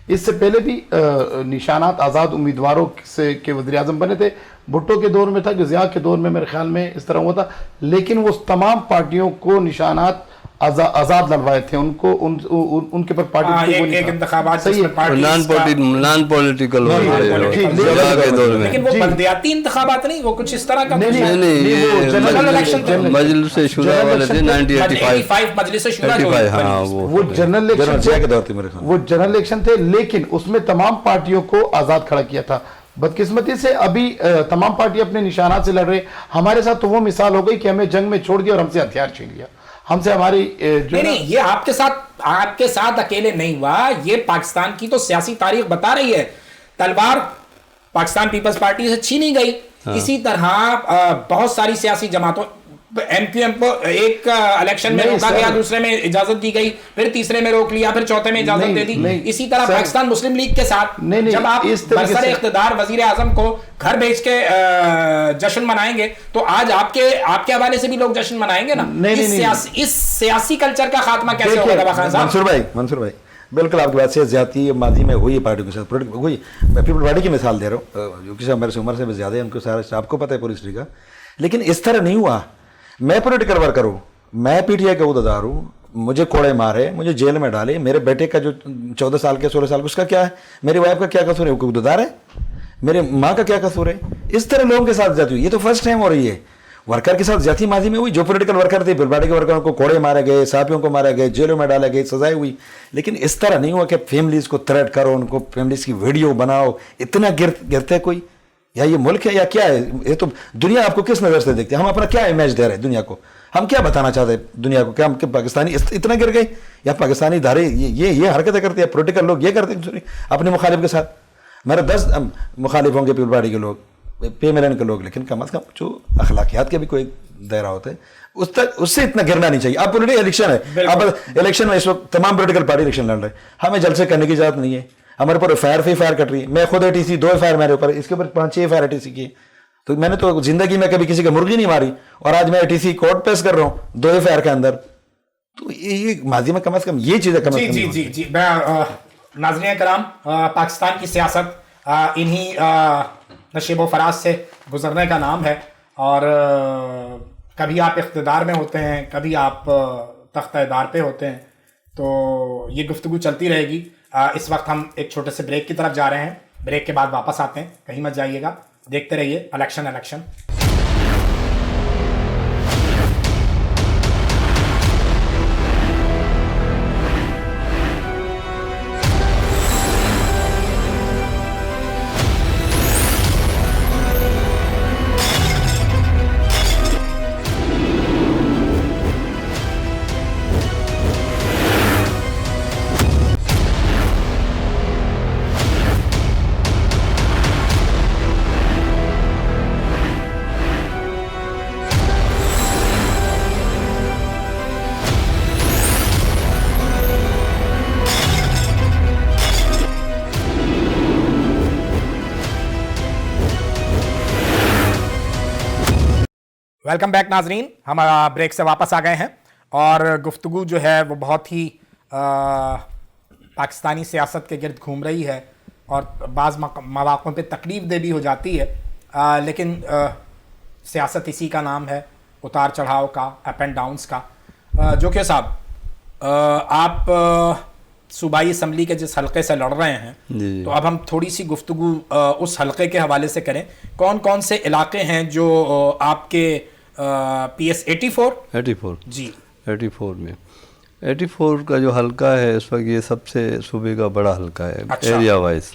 اس سے پہلے بھی نشانات آزاد امیدواروں سے کے وزیر اعظم بنے تھے. بھٹو کے دور میں تھا, کہ ضیاء کے دور میں میرے خیال میں اس طرح ہوا تھا, لیکن وہ تمام پارٹیوں کو نشانات آزاد لڑوائے تھے, ان کو ان کے پر پارٹی ایک انتخابات جس میں نان پولیٹیکل لیکن وہ بلدیاتی انتخابات نہیں, وہ کچھ اس طرح کا مجلس شورا والے تھے 1985 مجلس شورا جو وہ جنرل الیکشن تھے, لیکن اس میں تمام پارٹیوں کو آزاد کھڑا کیا تھا. بدقسمتی سے ابھی تمام پارٹی اپنے نشانات سے لڑ رہے. ہمارے ساتھ تو وہ مثال ہو گئی کہ ہمیں جنگ میں چھوڑ دیا اور ہم سے ہتھیار چھین لیا, ہم سے ہماری نہیں, یہ آپ کے ساتھ اکیلے نہیں ہوا, یہ پاکستان کی تو سیاسی تاریخ بتا رہی ہے. تلوار پاکستان پیپلز پارٹی سے چھینی گئی, اسی طرح بہت ساری سیاسی جماعتوں, ایم کیو ایم کو ایک الیکشن میں روکا گیا, دوسرے میں اجازت دی گئی, پھر تیسرے میں روک لیا, پھر چوتھے میں اجازت دے دی. اسی طرح پاکستان مسلم لیگ کے ساتھ جب آپ برسر اقتدار وزیر اعظم کو گھر بھیج کے جشن منائیں گے تو آج آپ کے حوالے سے بھی لوگ جشن منائیں گے نا. اس سیاسی کلچر کا خاتمہ کیسے ہوگا دوا خان صاحب؟ منصور بھائی بالکل آپ کی بات سے زیادتی ماضی میں ہوئی پارٹیوں کے ساتھ ہوئی. میں پیپل پارٹی کی مثال دے رہا ہوں, جو کہ میرے سے عمر سے بھی زیادہ ہے, ان کو سارا آپ کو پتہ ہے پوری ہسٹری کا. لیکن اس طرح نہیں ہوا. میں پولیٹیکل ورکر ہوں, میں پی ٹی آئی کا عہدیدار ہوں, مجھے کوڑے مارے, مجھے جیل میں ڈالے, میرے بیٹے کا جو 14 سال کے 16 سال کا اس کا کیا ہے, میری وائف کا کیا قصور ہے, وہ کوئی عہدیدار ہے, میرے ماں کا کیا قصور ہے. اس طرح لوگوں کے ساتھ زیادتی ہوئی, یہ تو فرسٹ ٹائم ہو رہی ہے. ورکر کے ساتھ زیادتی ماضی میں ہوئی, جو پولیٹیکل ورکر تھے پارٹی کے ورکروں کو کوڑے مارے گئے, صحافیوں کو مارے گئے, جیلوں میں ڈالے گئے, سزائیں ہوئی. لیکن اس طرح نہیں ہوا کہ فیملیز کو تھریٹ کرو, ان کو فیملیز کی ویڈیو بناؤ. اتنا گرتے کوئی, یا یہ ملک ہے یا کیا ہے؟ یہ تو دنیا آپ کو کس نظر سے دیکھتے ہیں؟ ہم اپنا کیا امیج دے رہے ہیں دنیا کو؟ ہم کیا بتانا چاہتے ہیں دنیا کو؟ کیا ہم پاکستانی اتنا گر گئے, یا پاکستانی ادارے یہ حرکتیں کرتے ہیں, پولیٹیکل لوگ یہ کرتے ہیں اپنے مخالف کے ساتھ؟ میرے 10 مخالف ہوں گے پیپل پارٹی کے لوگ, پے ملن کے لوگ, لیکن کم از کم جو اخلاقیات کے بھی کوئی دائرہ ہوتا ہے اس سے اتنا گرنا نہیں چاہیے. اب پولیٹیکل الیکشن ہے, اب الیکشن میں اس وقت تمام پولیٹیکل پارٹی الیکشن لڑ رہے ہیں, ہمیں جلسے کرنے کی اجازت نہیں ہے. ہمارے اوپر FIR کٹ رہی ہے. میں خود ATC 2 FIR میرے اوپر, اس کے اوپر 5-6 FIR ATC کی. تو میں نے تو زندگی میں کبھی کسی کا مرغی نہیں ماری, اور آج میں ATC کورٹ پیش کر رہا ہوں 2 FIR کے اندر. تو یہ ماضی میں کم از کم یہ چیزیں کم از کم. جی ناظرین کرام, پاکستان کی سیاست انہی نشیب و فراز سے گزرنے کا نام ہے, اور کبھی آپ اقتدار میں ہوتے ہیں, کبھی آپ تختہ دار پہ ہوتے ہیں, تو یہ گفتگو چلتی رہے گی. اس وقت ہم ایک چھوٹے سے بریک کی طرف جا رہے ہیں, بریک کے بعد واپس آتے ہیں, کہیں مت جائیے گا, دیکھتے رہیے الیکشن. ویلکم بیک ناظرین, ہم بریک سے واپس آ گئے ہیں, اور گفتگو جو ہے وہ بہت ہی پاکستانی سیاست کے گرد گھوم رہی ہے, اور بعض مواقعوں پہ تکلیف دہ بھی ہو جاتی ہے، لیکن سیاست اسی کا نام ہے، اتار چڑھاؤ کا، اپ اینڈ ڈاؤنس کا۔ جوکیو صاحب، آپ صوبائی اسمبلی کے جس حلقے سے لڑ رہے ہیں، جی، تو اب ہم تھوڑی سی گفتگو اس حلقے کے حوالے سے کریں۔ کون کون سے علاقے ہیں جو آپ کے پی ایس 84 جی 84 میں 84 کا جو حلقہ ہے اس وقت، یہ سب سے صوبے کا بڑا حلقہ ہے ایریا وائز۔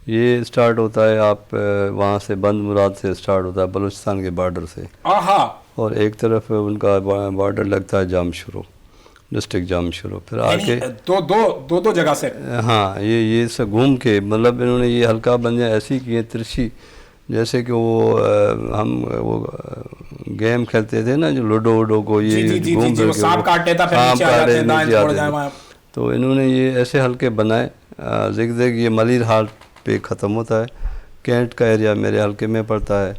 یہ اسٹارٹ ہوتا ہے آپ وہاں سے بند مراد سے اسٹارٹ ہوتا ہے، بلوچستان کے بارڈر سے، اور ایک طرف ان کا بارڈر لگتا ہے جام شروع، ڈسٹرکٹ جام شروع، پھر آگے دو جگہ سے، ہاں یہ سے گھوم کے، مطلب انہوں نے یہ حلقہ بندیاں ایسی کی ہیں ترچھی، جیسے کہ وہ گیم کھیلتے تھے نا جو لوڈو وڈو کو، یہ گھوم پھر کے سانپ کاٹے، تو انہوں نے یہ ایسے حلقے بنائے زگ یہ ملیر ہاٹ پہ ختم ہوتا ہے، کینٹ کا ایریا میرے حلقے میں پڑتا ہے،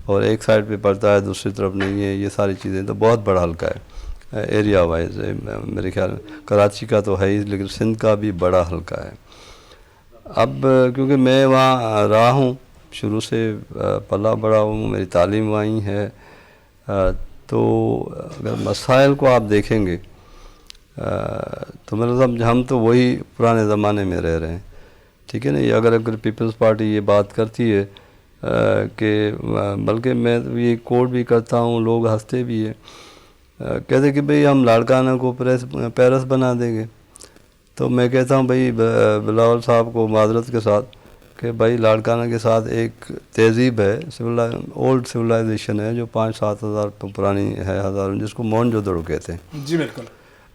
اور ایک سائڈ پہ پڑتا ہے، دوسری طرف نہیں ہے، یہ ساری چیزیں، تو بہت بڑا حلقہ ہے ایریا وائز میرے خیال میں۔ کراچی کا تو ہے ہی، لیکن سندھ کا بھی بڑا حلقہ ہے۔ اب کیونکہ میں وہاں رہا ہوں شروع سے، پلا بڑا ہوں، میری تعلیم وہیں ہے، تو اگر مسائل کو آپ دیکھیں گے تو مطلب ہم تو وہی پرانے زمانے میں رہ رہے ہیں، ٹھیک ہے نا۔ یہ اگر پیپلز پارٹی یہ بات کرتی ہے کہ، بلکہ میں یہ کوٹ بھی کرتا ہوں، لوگ ہنستے بھی ہیں، کہتے کہ بھئی ہم لاڑکانہ کو پیرس بنا دیں گے، تو میں کہتا ہوں بھئی بلاول صاحب کو معذرت کے ساتھ کہ بھائی لاڑکانہ کے ساتھ ایک تہذیب ہے، اولڈ سویلائزیشن ہے جو 5-7 ہزار پرانی ہے، جس کو مونجو دڑو کہتے ہیں۔ جی بالکل،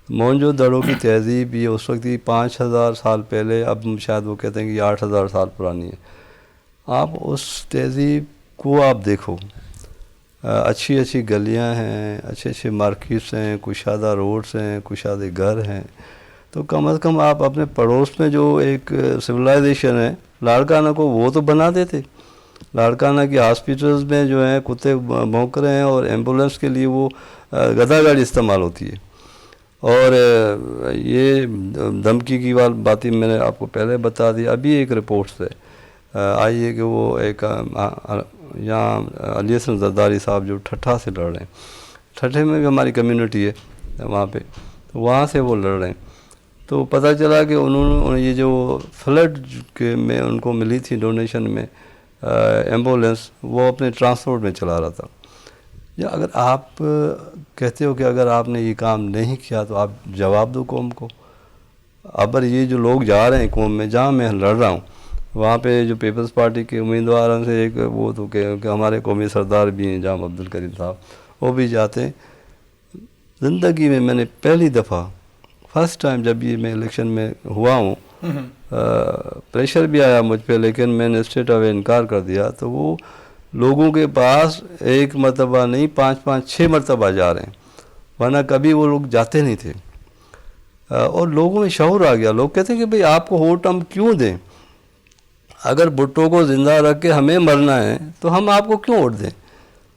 مونجو دڑو کی تہذیب یہ اس وقت 5000 سال پہلے، اب شاید وہ کہتے ہیں کہ 8000 سال پرانی ہے۔ آپ اس تہذیب کو آپ دیکھو، اچھی اچھی گلیاں ہیں، اچھے اچھے مارکیٹس ہیں، کشادہ روڈس ہیں، کشادہ گھر ہیں، تو کم از کم آپ اپنے پڑوس میں جو ایک سویلائزیشن ہے لاڑکانہ کو، وہ تو بنا دیتے۔ لاڑکانہ کی ہاسپٹلز میں جو ہیں کتے بھونک رہے ہیں، اور ایمبولنس کے لیے وہ گدا گاڑی استعمال ہوتی ہے، اور یہ دھمکی کی باتیں میں نے آپ کو پہلے بتا دی۔ ابھی ایک رپورٹ سے آئی ہے کہ وہ ایک یہاں علی حسن زرداری صاحب جو ٹھٹھا سے لڑ رہے ہیں، ٹھٹھے میں بھی ہماری کمیونٹی ہے وہاں پہ، تو وہاں سے وہ لڑ رہے ہیں، تو پتہ چلا کہ انہوں نے یہ جو فلڈ کے میں ان کو ملی تھی ڈونیشن میں ایمبولنس، وہ اپنے ٹرانسپورٹ میں چلا رہا تھا۔ یا اگر آپ کہتے ہو کہ اگر آپ نے یہ کام نہیں کیا تو آپ جواب دو قوم کو۔ اب یہ جو لوگ جا رہے ہیں قوم میں، جہاں میں لڑ رہا ہوں وہاں پہ جو پیپلز پارٹی کے امیدواروں سے ایک وہ تو کہ ہمارے قومی سردار بھی ہیں جام عبدالکریم صاحب، وہ بھی جاتے ہیں۔ زندگی میں میں نے پہلی دفعہ فرسٹ ٹائم جب یہ میں الیکشن میں ہوا ہوں، پریشر بھی آیا مجھ پہ، لیکن میں نے اسٹریٹ اوے انکار کر دیا، تو وہ لوگوں کے پاس ایک مرتبہ نہیں 5-6 مرتبہ جا رہے ہیں، ورنہ کبھی وہ لوگ جاتے نہیں تھے، اور لوگوں میں شعور آ گیا۔ لوگ کہتے ہیں کہ بھئی آپ کو ووٹ ہم کیوں دیں؟ اگر بھٹو کو زندہ رکھ کے ہمیں مرنا ہے تو ہم آپ کو کیوں ووٹ دیں؟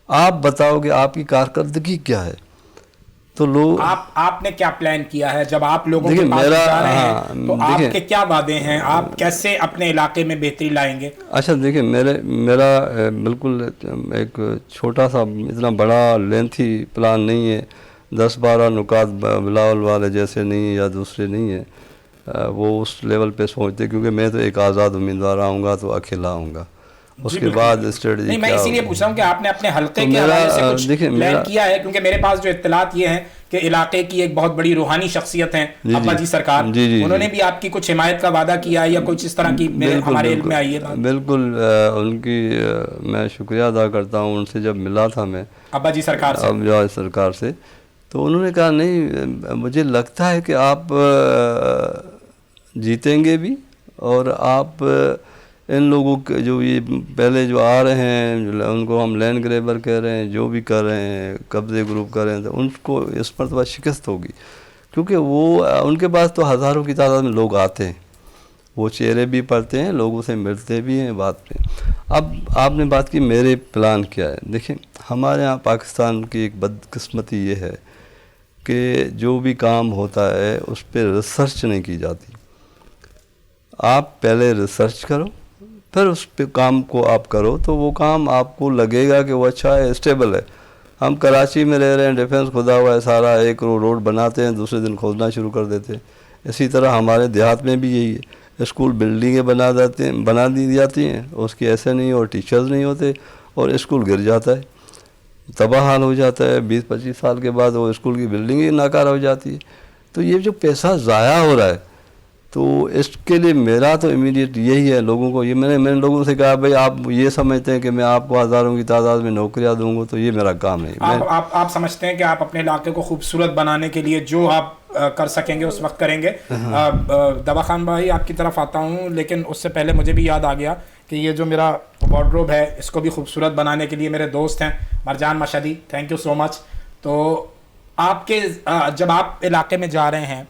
آپ بتاؤ کہ آپ کی کارکردگی کیا ہے؟ تو لوگ، آپ نے کیا پلان کیا ہے جب آپ لوگوں کے پاس جا رہے ہیں، تو آپ کے کیا وعدے ہیں؟ آپ کیسے اپنے علاقے میں بہتری لائیں گے؟ اچھا دیکھیں، میرا بالکل ایک چھوٹا سا، اتنا بڑا لینتھی پلان نہیں ہے، 10-12 نکات بلاول والے جیسے نہیں یا دوسرے نہیں ہیں، وہ اس لیول پہ سوچتے، کیونکہ میں تو ایک آزاد امیدوار آؤں گا تو اکیلا آؤں گا، اس کے بعد اسٹریٹجی نہیں، میں کیا اسی لیے ہوگی۔ پوچھ رہا ہوں کہ آپ نے اپنے حلقے کے حوالے سے کچھ پلان کیا ہے؟ کیونکہ میرے پاس جو اطلاعات یہ ہیں کہ علاقے کی ایک بہت بڑی روحانی شخصیت ہیں ابا جی سرکار، انہوں نے بھی آپ کی کچھ حمایت کا وعدہ کیا ہے یا کچھ اس طرح کی ہمارے علم میں آئی ہے؟ بالکل، ان کی میں شکریہ ادا کرتا ہوں، ان سے جب ملا تھا میں ابا جی سرکار سے، تو انہوں نے کہا نہیں، مجھے لگتا ہے کہ آپ جیتیں گے بھی، اور آپ ان لوگوں کے جو یہ پہلے جو آ رہے ہیں ان کو ہم لینڈ گریبر کہہ رہے ہیں، جو بھی کر رہے ہیں، قبضے گروپ کر رہے ہیں، تو ان کو اس مرتبہ شکست ہوگی، کیونکہ وہ ان کے پاس تو ہزاروں کی تعداد میں لوگ آتے ہیں، وہ چہرے بھی پڑھتے ہیں، لوگوں سے ملتے بھی ہیں بات پہ۔ اب آپ نے بات کی میرے پلان کیا ہے، دیکھیں ہمارے ہاں پاکستان کی ایک بدقسمتی یہ ہے کہ جو بھی کام ہوتا ہے اس پہ ریسرچ نہیں کی جاتی۔ آپ پہلے ریسرچ کرو پھر اس پہ کام کو آپ کرو تو وہ کام آپ کو لگے گا کہ وہ اچھا ہے, اسٹیبل ہے. ہم کراچی میں رہ رہے ہیں, ڈیفینس کھدا ہوا ہے سارا, ایک روڈ بناتے ہیں دوسرے دن کھودنا شروع کر دیتے ہیں. اسی طرح ہمارے دیہات میں بھی یہی ہے, اسکول بلڈنگیں بنا دی جاتی ہیں, اس کے ایسے نہیں اور ٹیچرز نہیں ہوتے اور اسکول گر جاتا ہے, تباہ حال ہو جاتا ہے. 20-25 سال کے بعد وہ اسکول کی بلڈنگ ہی ناکار ہو جاتی ہے. تو یہ جو پیسہ ضائع ہو رہا ہے تو اس کے لیے میرا تو امیڈیٹ یہی ہے لوگوں کو, یہ میں نے لوگوں سے کہا بھائی آپ یہ سمجھتے ہیں کہ میں آپ کو ہزاروں کی تعداد میں نوکریاں دوں گا تو یہ میرا کام نہیں. آپ سمجھتے ہیں کہ آپ اپنے علاقے کو خوبصورت بنانے کے لیے جو آپ کر سکیں گے اس وقت کریں گے. دوا خان بھائی آپ کی طرف آتا ہوں, لیکن اس سے پہلے مجھے بھی یاد آ گیا کہ یہ جو میرا وارڈروب ہے اس کو بھی خوبصورت بنانے کے لیے میرے دوست ہیں مرجان مشہدی, تھینک یو سو مچ. تو آپ کے جب آپ علاقے میں جا رہے ہیں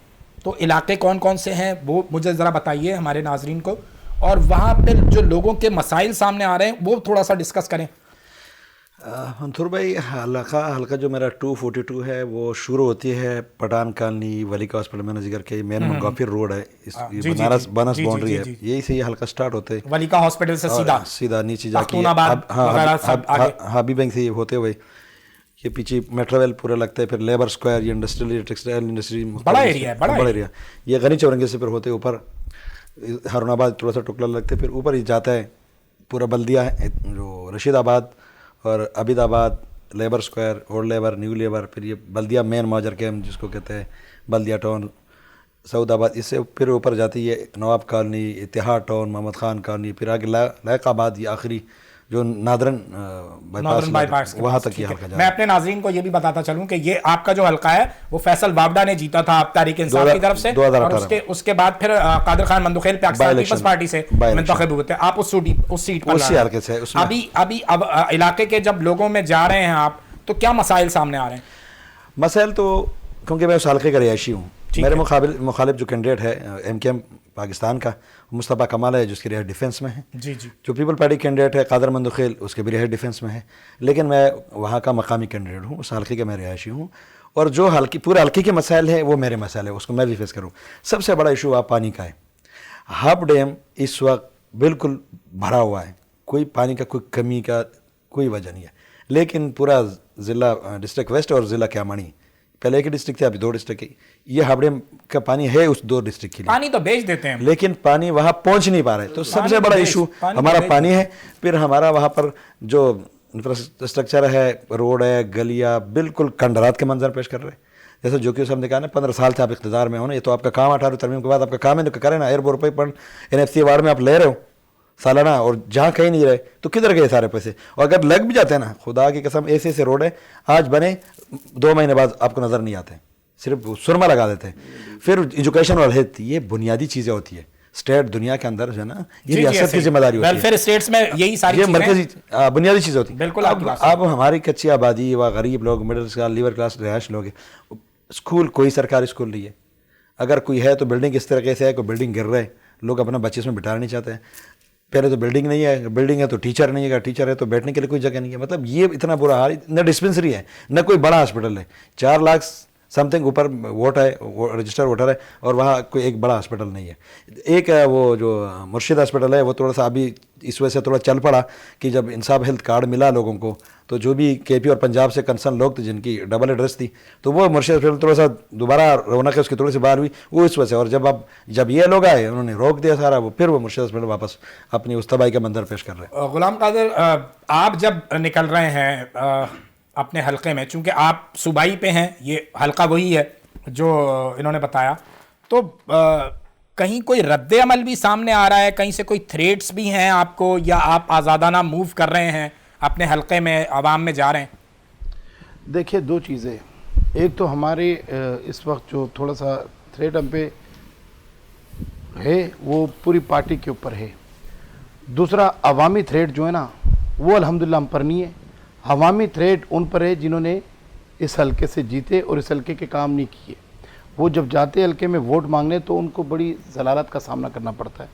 تو علاقے کون کون سے ہیں وہ مجھے ذرا بتائیے ہمارے ناظرین کو, اور وہاں پہ جو لوگوں کے مسائل سامنے آ رہے ہیں وہ تھوڑا سا ڈسکس کریں. منصور بھائی, حلقہ جو میرا 242 ہے وہ شروع ہوتی ہے پٹھان کالنی ولی کا ہاسپٹل میں نے ذکر کیا, مین منگافر روڈ ہے, بنارس باؤنڈری ہے, یہی سے یہ حلقہ سٹارٹ ہوتے ہیں ولی کا ہاسپٹل سے سیدھا نیچے جا کے ہابی بینک سے ہوتے ہوئے یہ پیچھے میٹرو ویل پورا لگتا ہے, پھر لیبر اسکوائر, یہ انڈسٹریل ٹیکسٹائل انڈسٹری بڑا ایریا ہے, بڑا ایریا. یہ غنی چورنگے سے پھر ہوتے اوپر ہارون آباد تھوڑا سا ٹکڑا لگتے, پھر اوپر ہی جاتا ہے پورا بلدیہ ہے جو رشید آباد اور عبید آباد, labour square, old labour, new labour, پھر یہ بلدیہ مین ماجر کیمپ جس کو کہتے ہیں بلدیہ ٹاؤن, سعود آباد. اس سے پھر اوپر جاتی ہے نواب کالنی, اتحاد ٹاؤن, محمد خان کالنی, پھر آگے لائق آباد, یہ آخری جو نادرن بائی پاس وہاں تک یہ حلقہ. میں اپنے ناظرین کو یہ بھی بتاتا چلوں کہ یہ آپ کا جو حلقہ ہے وہ فیصل وابڈا نے جیتا تھا تحریک انصاف کی طرف سے, اور اس کے بعد پھر قادر خان مندوخیل پاکستان پیپلز پارٹی سے منتخب ہوئے تھے. آپ اس سیٹ پر ابھی علاقے کے جب لوگوں میں جا رہے ہیں آپ تو کیا مسائل سامنے آ رہے ہیں؟ مسائل تو کیونکہ میں اس حلقے کا رہائشی ہوں, میرے مخالف جو کینڈیڈیٹ ہے ایم کے ایم پاکستان کا مصطفیٰ کمال ہے جس کی رہائش ڈیفینس میں ہے, جو پیپل پارٹی کینڈیڈیٹ ہے قادر مندوخیل اس کے بھی رہائش ڈیفینس میں ہے, لیکن میں وہاں کا مقامی کینڈیڈیٹ ہوں, اس حلقے کا میں رہائشی ہوں, اور جو پورے حلقے کے مسائل ہیں وہ میرے مسائل ہیں, اس کو میں بھی فیس کروں. سب سے بڑا ایشو آپ پانی کا ہے. ہب ڈیم اس وقت بالکل بھرا ہوا ہے, کوئی پانی کا کوئی کمی کا کوئی وجہ نہیں ہے, لیکن پورا ضلع ڈسٹرکٹ ویسٹ اور ضلع کیامانی, پہلے ایک ڈسٹرکٹ تھے ابھی 2 ڈسٹرکٹ کی, یہ ہب ڈیم کا پانی ہے اس 2 ڈسٹرکٹ کے لیے, پانی تو بیچ دیتے ہیں لیکن پانی وہاں پہنچ نہیں پا رہا ہے. تو سب سے بڑا ایشو ہمارا پانی ہے. پھر ہمارا وہاں پر جو انفراسٹرکچر ہے, روڈ ہے, گلیاں بالکل کنڈرات کے منظر پیش کر رہے ہیں. جیسے جو کہ صاحب نے کہا نا 15 سال سے آپ اقتدار میں ہو نا, یہ تو آپ کا کام 18 ترمیم کے بعد آپ کا کام ہے, کریں نا. 1 روپے پر NFC ایوارڈ میں آپ لے رہے ہو سالانہ, اور جہاں کہیں نہیں رہے تو کدھر گئے سارے پیسے؟ اور اگر لگ بھی جاتے ہیں نا, خدا کی قسم ایسے روڈ ہے آج بنے 2 مہینے بعد آپ کو نظر نہیں آتے, صرف سرما لگا دیتے ہیں. پھر ایجوکیشن اور ہیلتھ, یہ بنیادی چیزیں ہوتی ہے. اسٹیٹ دنیا کے اندر جو ہے نا یہ ریاست کی ذمہ داری ہوتی ہے, ویلفیئر اسٹیٹس میں یہی ساری یہ مرکزی بنیادی چیزیں ہوتی ہیں. بالکل. اب ہماری کچی آبادی و غریب لوگ, مڈل کلاس, لیور کلاس رہائش لوگ ہیں, اسکول کوئی سرکاری اسکول نہیں ہے, اگر کوئی ہے تو بلڈنگ اس طریقے سے ہے, کوئی بلڈنگ گر رہے ہیں, لوگ اپنا بچے اس میں بٹھانا نہیں چاہتے ہیں. پہلے تو بلڈنگ نہیں ہے, بلڈنگ ہے تو ٹیچر نہیں ہے, ٹیچر ہے تو بیٹھنے کے لیے کوئی جگہ نہیں ہے. مطلب یہ اتنا برا حال, نہ ڈسپنسری ہے نہ کوئی بڑا ہاسپٹل ہے. 4 لاکھ سم تھنگ اوپر ووٹ ہے, رجسٹر ووٹر ہے, اور وہاں کوئی ایک بڑا ہاسپٹل نہیں ہے. ایک وہ جو مرشد ہاسپٹل ہے وہ تھوڑا سا ابھی اس وجہ سے تھوڑا چل پڑا کہ جب انصاف ہیلتھ کارڈ ملا لوگوں کو تو جو بھی KP اور پنجاب سے کنسرن لوگ تھے جن کی ڈبل ایڈریس تھی تو وہ مرشد ہاسپٹل تھوڑا سا دوبارہ رونق ہے اس کی تھوڑی سی باہر ہوئی, وہ اس وجہ سے. اور جب یہ لوگ آئے انہوں نے روک دیا سارا, وہ پھر وہ مرشد ہاسپٹل واپس اپنی اس تباہی کا منظر پیش کر رہے ہیں. غلام قادر, آپ جب نکل رہے ہیں اپنے حلقے میں, چونکہ آپ صوبائی پہ ہیں, یہ حلقہ وہی ہے جو انہوں نے بتایا, تو کہیں کوئی رد عمل بھی سامنے آ رہا ہے, کہیں سے کوئی تھریٹس بھی ہیں آپ کو, یا آپ آزادانہ موو کر رہے ہیں اپنے حلقے میں, عوام میں جا رہے ہیں؟ دیکھیے 2 چیزیں, ایک تو ہمارے اس وقت جو تھوڑا سا تھریٹ ہم پہ ہے وہ پوری پارٹی کے اوپر ہے. دوسرا عوامی تھریٹ جو ہے نا وہ الحمدللہ ہم پر نہیں ہے. عوامی تھریٹ ان پر ہے جنہوں نے اس حلقے سے جیتے اور اس حلقے کے کام نہیں کیے. وہ جب جاتے حلقے میں ووٹ مانگنے تو ان کو بڑی ضلالت کا سامنا کرنا پڑتا ہے.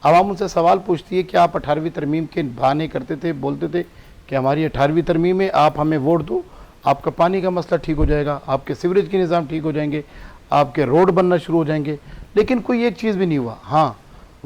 عوام ان سے سوال پوچھتی ہے کہ آپ 18ویں ترمیم کے بہانے کرتے تھے, بولتے تھے کہ ہماری 18ویں ترمیم ہے, آپ ہمیں ووٹ دو, آپ کا پانی کا مسئلہ ٹھیک ہو جائے گا, آپ کے سیوریج کے نظام ٹھیک ہو جائیں گے, آپ کے روڈ بننا شروع ہو جائیں گے. لیکن کوئی ایک چیز بھی نہیں ہوا. ہاں